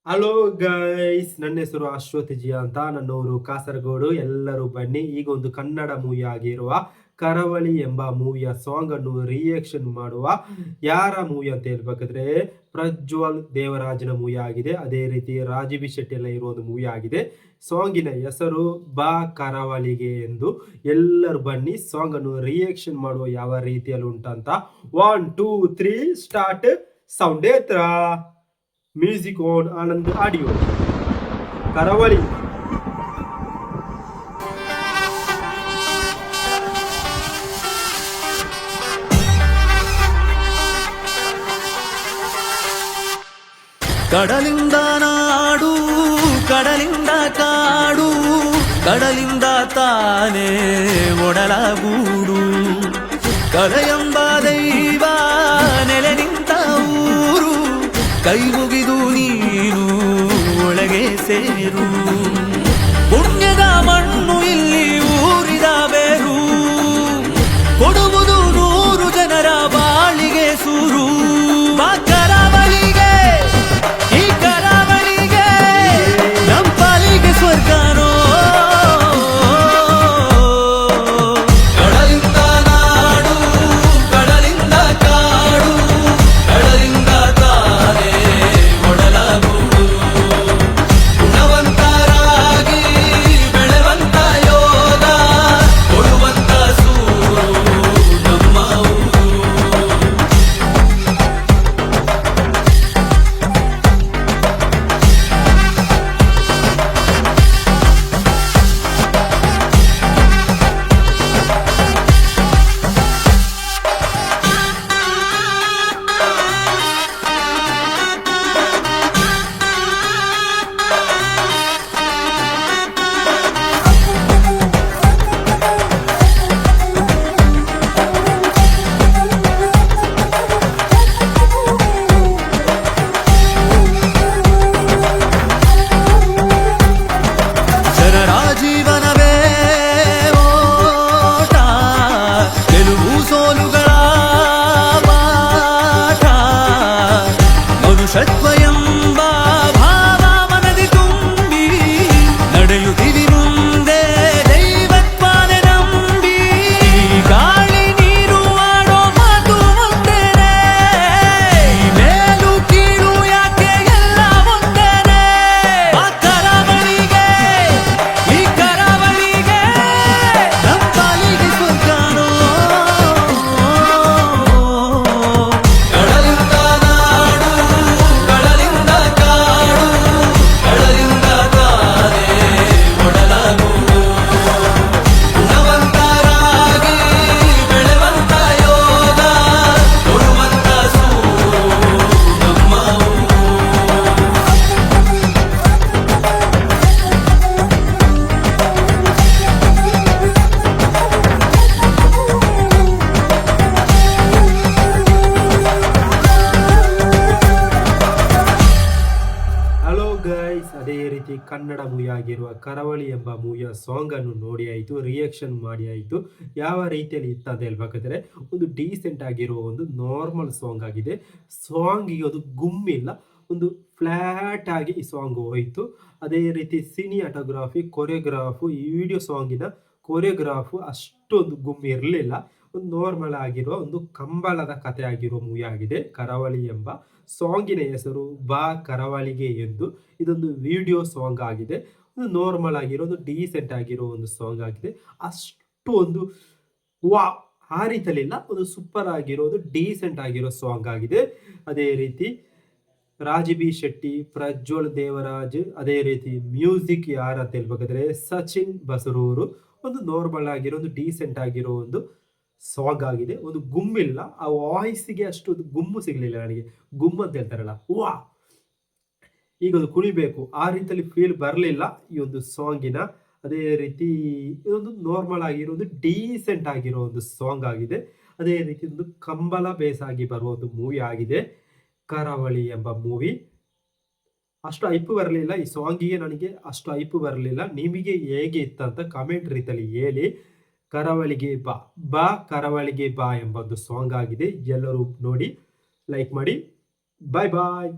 Hello guys, ನನ್ನ ಹೆಸರು Ashwath G ಅಂತ. ನನ್ನೂರು ಕಾಸರಗೋಡು. ಎಲ್ಲರೂ ಬನ್ನಿ. ಈಗ ಒಂದು ಕನ್ನಡ ಮೂವಿ ಆಗಿರುವ ಕರಾವಳಿ ಎಂಬ ಮೂವಿಯ ಸಾಂಗ್ ಅನ್ನು ರಿಯಾಕ್ಷನ್ ಮಾಡುವ. ಯಾರ ಮೂವಿ ಅಂತ ಹೇಳ್ಬೇಕಾದ್ರೆ ಪ್ರಜ್ವಲ್ ದೇವರಾಜನ ಮೂವಿ ಆಗಿದೆ. ಅದೇ ರೀತಿ ರಾಜಬಿ ಶೆಟ್ಟಿ ಎಲ್ಲ ಇರುವ ಒಂದು ಮೂವಿ ಆಗಿದೆ. ಸಾಂಗಿನ ಹೆಸರು ಬಾ ಕರಾವಳಿಗೆ ಎಂದು. ಎಲ್ಲರೂ ಬನ್ನಿ ಸಾಂಗ್ ಅನ್ನು ರಿಯಾಕ್ಷನ್ ಮಾಡುವ ಯಾವ ರೀತಿಯಲ್ಲಿ ಉಂಟಂತ. 1 2 3 ಸ್ಟಾರ್ಟ್. ಸೌಂಡ್ ಏತ್ರ. Music on Anand audio. ಕರಾವಳಿ. ಕಡಲಿಂದ ನಾಡು, ಕಡಲಿಂದ ಕಾಡು, ಕಡಲಿಂದ ತಾನೇ ಒಡಲಗೂಡು. ಕಲೆಯೆಂಬ ದೈವ ನೆಲೆ ನಿಂತ ಊರು, ಕೈ ಮುಗಿದು ನೀನು ಒಳಗೆ ಸೇರು. ಪುಣ್ಯದ ಮಣ್ಣು ಇಲ್ಲಿ ಊರಿದ ಬೇರು, ಕೊಡುವುದು 100 ಜನರ ಬಾಳಿಗೆ ಸೂರು. ಬಾ ಕರಾವಳಿಗೆ, ಈ ಕರಾವಳಿಗೆ ನಮ್ಮ ಪಾಲಿಗೆ ಸ್ವರ್ಗನೋ. ಕಡಲಿಂದ ನಾಡು, ಕಡಲಿಂದ ಕಾಡು, ಕಡಲಿಂದ ತಾನೇ ಒಡಲಗೂಡು. ಗುಣವಂತರಾಗಿ ಬೆಳೆವಂತ ಯೋಗ, ಕೊಡುವಂತ ಸೂರು ನಮ್ಮ ಊರು. ಜನರ ಜೀವನವೇ ಓಟ, ಗೆಲುವು ಸೋಲುಗಳ ಪಾಠ. ಮನುಷ್ಯತ್ವ ಎಂಬ ಭಾವ ಮನದಿ ತುಂಬಿ, ನಡೆಯುತ್ತಿವಿ ಮುಂದೆ ದೈವತ್ವನೆ ನಂಬಿ. ಗಾಳಿ ನೀರು ಆಡೋ ಮಾತು ಒಂದೇನೆ, ಮೇಲು ಕೀಳು ಯಾಕೆ ಎಲ್ಲ ಒಂದೇನೆ. ಆ ಕರಾವಳಿಗೆ, ಈ ಕರಾವಳಿಗೆ ನಮ್ಮ ಪಾಲಿಗೆ ಸ್ವರ್ಗನೋ. ಕಡಲಿಂದ ನಾಡು, ಕಡಲಿಂದ ಕಾಡು, ಕಡಲಿಂದ ತಾನೇ ಒಡಲಗೂಡು. ಗುಣವಂತರಾಗಿ ಬೆಳೆವಂತ ಯೋಗ, ಕೊಡುವಂತ ಸೂರು ನಮ್ಮ ಊರು. ಹಲೋ ಗೈಸ್, ಅದೇ ರೀತಿ ಕನ್ನಡ ಮೂವಿ ಆಗಿರುವ ಕರಾವಳಿ ಎಂಬ ಮೂವಿಯ ಸಾಂಗ್ ಅನ್ನು ನೋಡಿ ಆಯಿತು, ರಿಯಾಕ್ಷನ್ ಮಾಡಿ ಆಯಿತು. ಯಾವ ರೀತಿಯಲ್ಲಿ ಇತ್ತು ಅಂತ ಹೇಳ್ಬೇಕಾದ್ರೆ ಒಂದು ಡೀಸೆಂಟ್ ಆಗಿರೋ ಒಂದು ನಾರ್ಮಲ್ ಸಾಂಗ್ ಆಗಿದೆ. ಸಾಂಗಿಗೆ ಒಂದು ಗುಮ್ಮಿಲ್ಲ, ಒಂದು ಫ್ಲ್ಯಾಟ್ ಆಗಿ ಈ ಸಾಂಗ್ ಹೋಯಿತು. ಅದೇ ರೀತಿ ಸಿನಿಯಾಟೋಗ್ರಾಫಿ, ಕೊರಿಯೋಗ್ರಾಫು, ಈ ವಿಡಿಯೋ ಸಾಂಗಿನ ಕೊರಿಯೋಗ್ರಾಫು ಅಷ್ಟೊಂದು ಗುಮ್ಮಿ ಇರಲಿಲ್ಲ. ಒಂದು ನಾರ್ಮಲ್ ಆಗಿರುವ ಒಂದು ಕಂಬಳದ ಕಥೆ ಆಗಿರುವ ಮೂವಿ ಆಗಿದೆ ಕರಾವಳಿ ಎಂಬ. ಸಾಂಗಿನ ಹೆಸರು ಬಾ ಕರಾವಳಿಗೆ ಎಂದು. ಇದೊಂದು ವಿಡಿಯೋ ಸಾಂಗ್ ಆಗಿದೆ. ಒಂದು ನಾರ್ಮಲ್ ಆಗಿರೋ ಒಂದು ಡೀಸೆಂಟ್ ಆಗಿರೋ ಒಂದು ಸಾಂಗ್ ಆಗಿದೆ. ಅಷ್ಟು ಒಂದು ವಾ ಆ ರೀತಿಯಲ್ಲಿಲ್ಲ, ಒಂದು ಸೂಪರ್ ಆಗಿರೋದು ಡೀಸೆಂಟ್ ಆಗಿರೋ ಸಾಂಗ್ ಆಗಿದೆ. ಅದೇ ರೀತಿ ರಾಜಬಿ ಶೆಟ್ಟಿ, ಪ್ರಜ್ವಲ್ ದೇವರಾಜ್, ಅದೇ ರೀತಿ ಮ್ಯೂಸಿಕ್ ಯಾರು ಅಂತ ಹೇಳ್ಬೇಕಾದ್ರೆ ಸಚಿನ್ ಬಸರೂರು. ಒಂದು ನಾರ್ಮಲ್ ಆಗಿರೋ ಒಂದು ಡೀಸೆಂಟ್ ಆಗಿರೋ ಒಂದು ಸಾಂಗ್ ಆಗಿದೆ. ಒಂದು ಗುಮ್ಮಿಲ್ಲ, ಆ ವಾಯ್ಸಿಗೆ ಅಷ್ಟು ಒಂದು ಗುಮ್ಮು ಸಿಗಲಿಲ್ಲ ನನಗೆ. ಗುಮ್ಮು ಅಂತ ಹೇಳ್ತಾರಲ್ಲ, ವಾ ಈಗ ಒಂದು ಕುಣಿಬೇಕು ಆ ರೀತಿಯಲ್ಲಿ ಫೀಲ್ ಬರಲಿಲ್ಲ ಈ ಒಂದು ಸಾಂಗಿನ. ಅದೇ ರೀತಿ ಇದೊಂದು ನಾರ್ಮಲ್ ಆಗಿರೋ ಒಂದು ಡೀಸೆಂಟ್ ಆಗಿರೋ ಒಂದು ಸಾಂಗ್ ಆಗಿದೆ. ಅದೇ ರೀತಿ ಒಂದು ಕಂಬಳ ಬೇಸಾಗಿ ಬರುವ ಒಂದು ಮೂವಿ ಆಗಿದೆ ಕರಾವಳಿ ಎಂಬ ಮೂವಿ. ಅಷ್ಟು ಐಪು ಬರಲಿಲ್ಲ ಈ ಸಾಂಗಿಗೆ, ನನಗೆ ಅಷ್ಟು ಐಪು ಬರಲಿಲ್ಲ. ನಿಮಗೆ ಹೇಗೆ ಇತ್ತಂತ ಕಮೆಂಟ್ ರೀತಿಯಲ್ಲಿ ಹೇಳಿ. ಕರಾವಳಿಗೆ ಬಾ, ಬಾ ಕರಾವಳಿಗೆ ಬಾ ಎಂಬ ಒಂದು ಸಾಂಗ್ ಆಗಿದೆ. ಎಲ್ಲರೂ ನೋಡಿ, ಲೈಕ್ ಮಾಡಿ. ಬಾಯ್ ಬಾಯ್.